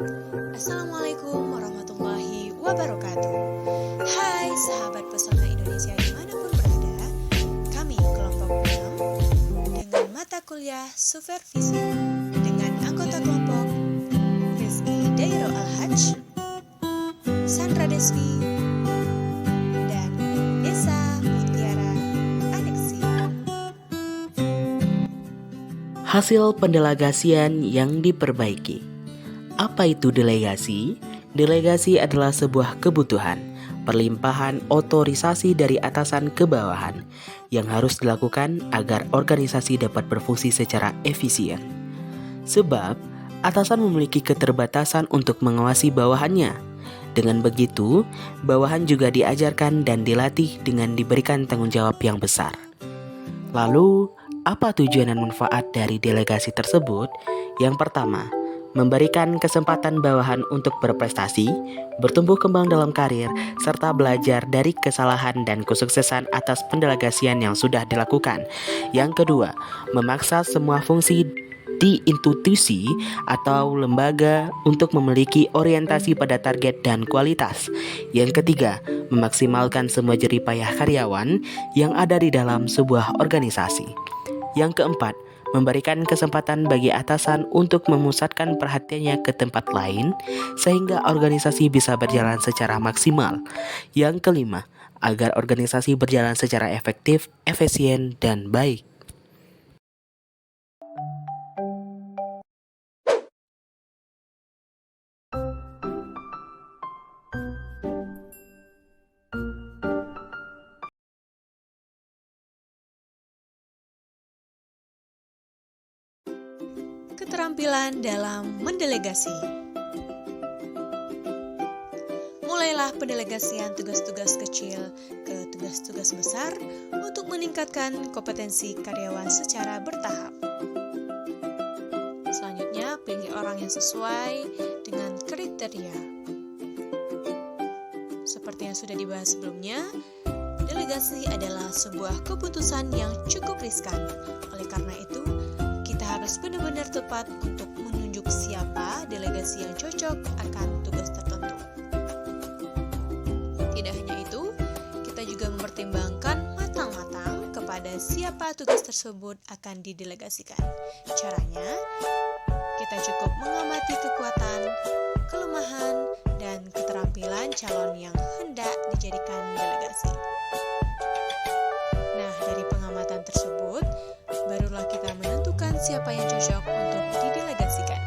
Assalamualaikum warahmatullahi wabarakatuh. Hai sahabat pesona Indonesia dimanapun berada, kami kelompok 6 dengan mata kuliah supervisi dengan anggota kelompok Rizky Dairo Al-Hajj, Sandra Desvi, dan Desa Mutiara Aneksi. Hasil pendelegasian yang diperbaiki. Apa itu delegasi? Delegasi adalah sebuah kebutuhan, perlimpahan otorisasi dari atasan ke bawahan yang harus dilakukan agar organisasi dapat berfungsi secara efisien. Sebab, atasan memiliki keterbatasan untuk mengawasi bawahannya. Dengan begitu, bawahan juga diajarkan dan dilatih dengan diberikan tanggung jawab yang besar. Lalu, apa tujuan dan manfaat dari delegasi tersebut? Yang pertama, memberikan kesempatan bawahan untuk berprestasi, bertumbuh kembang dalam karir, serta belajar dari kesalahan dan kesuksesan atas pendelegasian yang sudah dilakukan. Yang kedua, memaksa semua fungsi di institusi atau lembaga untuk memiliki orientasi pada target dan kualitas. Yang ketiga, memaksimalkan semua jeripayah karyawan yang ada di dalam sebuah organisasi. Yang keempat, memberikan kesempatan bagi atasan untuk memusatkan perhatiannya ke tempat lain sehingga organisasi bisa berjalan secara maksimal. Yang kelima, agar organisasi berjalan secara efektif, efisien, dan baik. Keterampilan dalam mendelegasi. Mulailah pendelegasian tugas-tugas kecil ke tugas-tugas besar untuk meningkatkan kompetensi karyawan secara bertahap. Selanjutnya, pilih orang yang sesuai dengan kriteria. Seperti yang sudah dibahas sebelumnya, delegasi adalah sebuah keputusan yang cukup riskan. Oleh karena itu, kita harus benar-benar tepat untuk menunjuk siapa delegasi yang cocok akan tugas tertentu. Tidak hanya itu, kita juga mempertimbangkan matang-matang kepada siapa tugas tersebut akan didelegasikan. Caranya, kita cukup mengamati kekuatan, kelemahan, dan keterampilan calon yang hendak dijadikan delegasi. Nah, dari pengamatan tersebut, barulah kita menentukan siapa yang cocok untuk didelegasikan.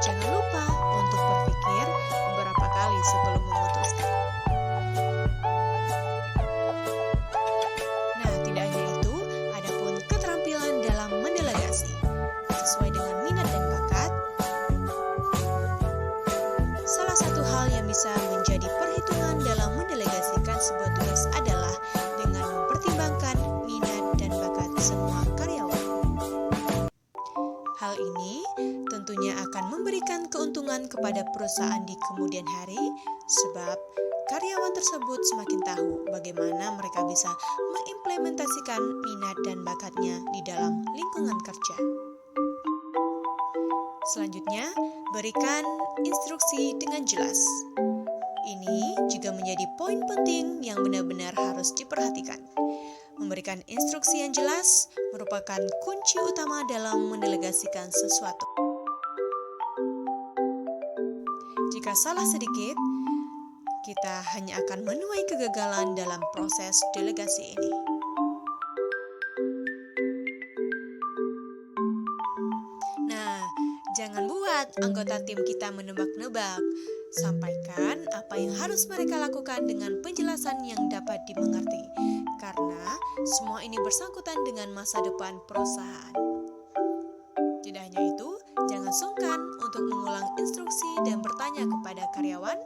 Jangan lupa untuk berpikir beberapa kali sebelum memutuskan. Nah, tidak hanya itu, adapun keterampilan dalam mendelegasi. Sesuai dengan minat dan bakat, salah satu hal yang bisa menjadi perhitungan dalam mendelegasikan sebuah tugas adalah dengan mempertimbangkan minat dan bakat semua karyawan. Hal ini tentunya akan memberikan keuntungan kepada perusahaan di kemudian hari, sebab karyawan tersebut semakin tahu bagaimana mereka bisa mengimplementasikan minat dan bakatnya di dalam lingkungan kerja. Selanjutnya, berikan instruksi dengan jelas. Ini juga menjadi poin penting yang benar-benar harus diperhatikan. Memberikan instruksi yang jelas merupakan kunci utama dalam mendelegasikan sesuatu. Jika salah sedikit, kita hanya akan menuai kegagalan dalam proses delegasi ini. Nah, jangan buat anggota tim kita menebak-nebak. Sampaikan apa yang harus mereka lakukan dengan penjelasan yang dapat dimengerti, karena semua ini bersangkutan dengan masa depan perusahaan. Tidak hanya itu, jangan sungkan untuk mengulang instruksi dan bertanya kepada karyawan,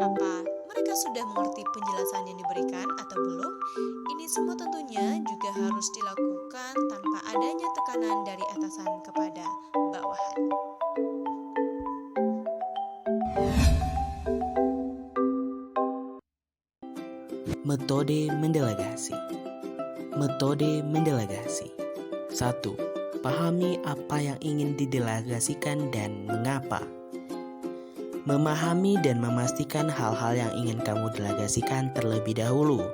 apa mereka sudah mengerti penjelasan yang diberikan atau belum. Ini semua tentunya juga harus dilakukan tanpa adanya tekanan dari atasan kepada bawahan. Metode mendelegasi. Metode mendelegasi. 1. Pahami apa yang ingin didelegasikan dan mengapa. Memahami dan memastikan hal-hal yang ingin kamu delegasikan terlebih dahulu.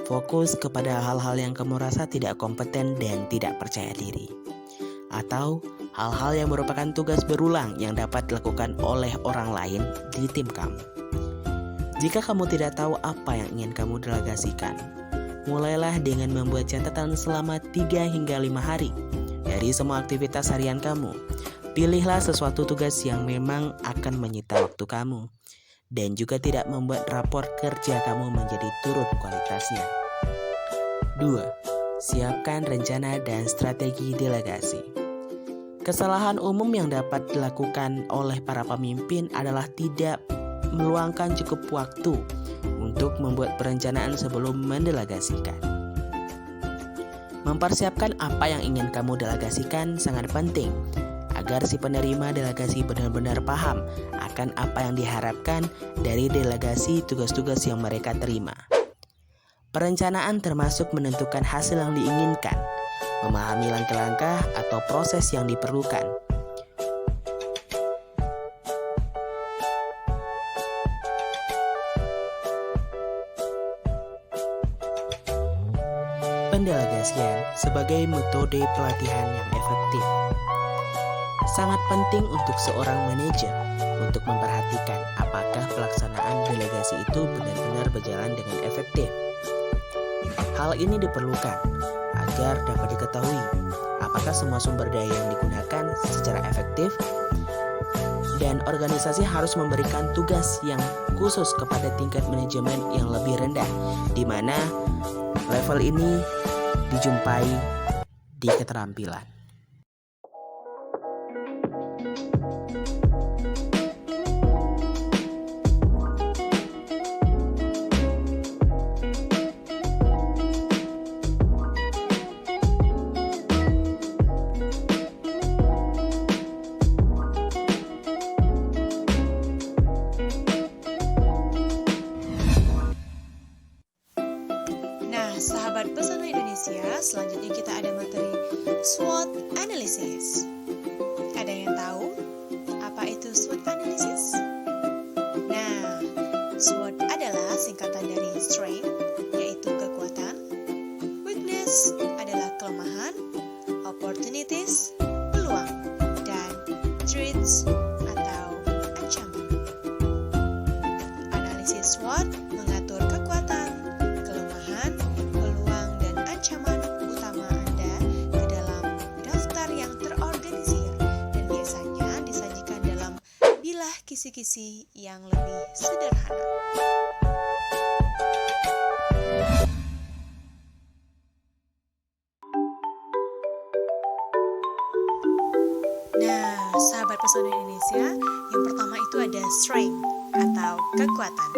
Fokus kepada hal-hal yang kamu rasa tidak kompeten dan tidak percaya diri. Atau hal-hal yang merupakan tugas berulang yang dapat dilakukan oleh orang lain di tim kamu. Jika kamu tidak tahu apa yang ingin kamu delegasikan, mulailah dengan membuat catatan selama 3 hingga 5 hari dari semua aktivitas harian kamu. Pilihlah sesuatu tugas yang memang akan menyita waktu kamu dan juga tidak membuat rapor kerja kamu menjadi turun kualitasnya. 2. Siapkan rencana dan strategi delegasi. Kesalahan umum yang dapat dilakukan oleh para pemimpin adalah tidak meluangkan cukup waktu untuk membuat perencanaan sebelum mendelegasikan. Mempersiapkan apa yang ingin kamu delegasikan sangat penting agar si penerima delegasi benar-benar paham akan apa yang diharapkan dari delegasi tugas-tugas yang mereka terima. Perencanaan termasuk menentukan hasil yang diinginkan, memahami langkah-langkah atau proses yang diperlukan. Pendelegasian sebagai metode pelatihan yang efektif. Sangat penting untuk seorang manajer untuk memperhatikan apakah pelaksanaan delegasi itu benar-benar berjalan dengan efektif. Hal ini diperlukan agar dapat diketahui apakah semua sumber daya yang digunakan secara efektif, dan organisasi harus memberikan tugas yang khusus kepada tingkat manajemen yang lebih rendah, di mana level ini dijumpai di keterampilan. Sahabat Pesona Indonesia, selanjutnya kita ada materi SWOT Analysis. Ada yang tahu apa itu SWOT Analysis? Nah, SWOT adalah singkatan dari Strength, yaitu kekuatan, Weakness adalah kelemahan, Opportunities, peluang, dan Threats atau ancaman. Analisis SWOT mengatur kekuatan, kelemahan, peluang, dan ancaman utama Anda ke dalam daftar yang terorganisir dan biasanya disajikan dalam bilah kisi-kisi yang lebih sederhana. Nah, sahabat Pesona Indonesia, yang pertama itu ada strength atau kekuatan,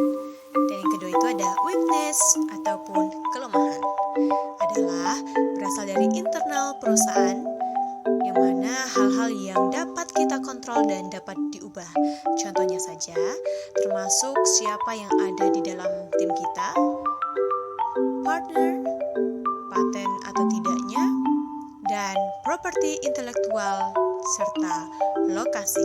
dan yang kedua itu ada weakness ataupun kelemahan. Adalah berasal dari internal perusahaan, yang mana hal-hal yang dapat kita kontrol dan dapat diubah. Contohnya saja, termasuk siapa yang ada di dalam tim kita, partner, paten atau tidaknya, dan properti intelektual serta lokasi.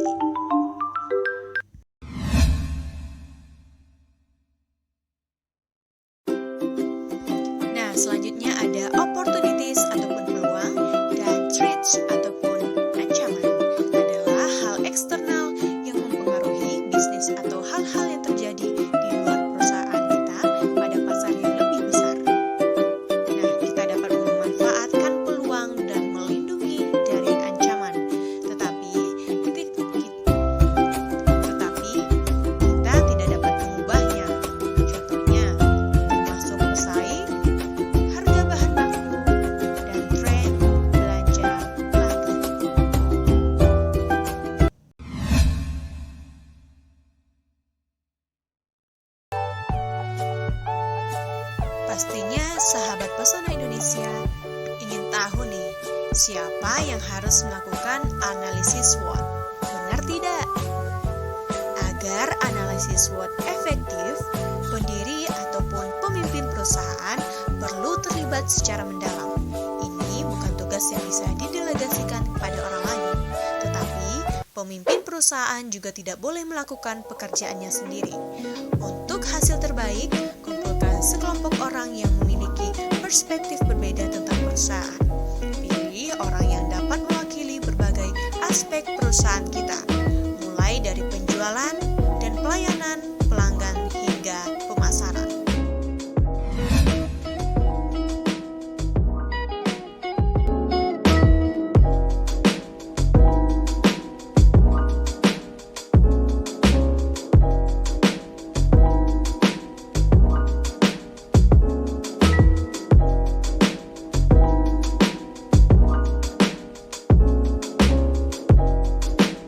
Nah, selanjutnya ada opportunities ataupun peluang, dan threats ataupun ancaman. Adalah hal eksternal yang mempengaruhi bisnis atau hal-hal yang terjadi di luar perusahaan kita pada pasar yang lebih besar. Nah, kita dapat memanfaatkan peluang dan melindungi dari ancaman. Tetapi kita tidak dapat mengubahnya. Contohnya, termasuk pesaing, harga bahan baku, dan tren belanja pelanggan. Pastinya sahabat Pesona Indonesia ingin tahu nih, siapa yang harus melakukan analisis SWOT? Benar tidak? Agar analisis SWOT efektif, pendiri ataupun pemimpin perusahaan perlu terlibat secara mendalam. Ini bukan tugas yang bisa didelegasikan kepada orang lain, tetapi pemimpin perusahaan perusahaan juga tidak boleh melakukan pekerjaannya sendiri. Untuk hasil terbaik, kumpulkan sekelompok orang yang memiliki perspektif berbeda tentang perusahaan. Pilih orang yang dapat mewakili berbagai aspek perusahaan kita.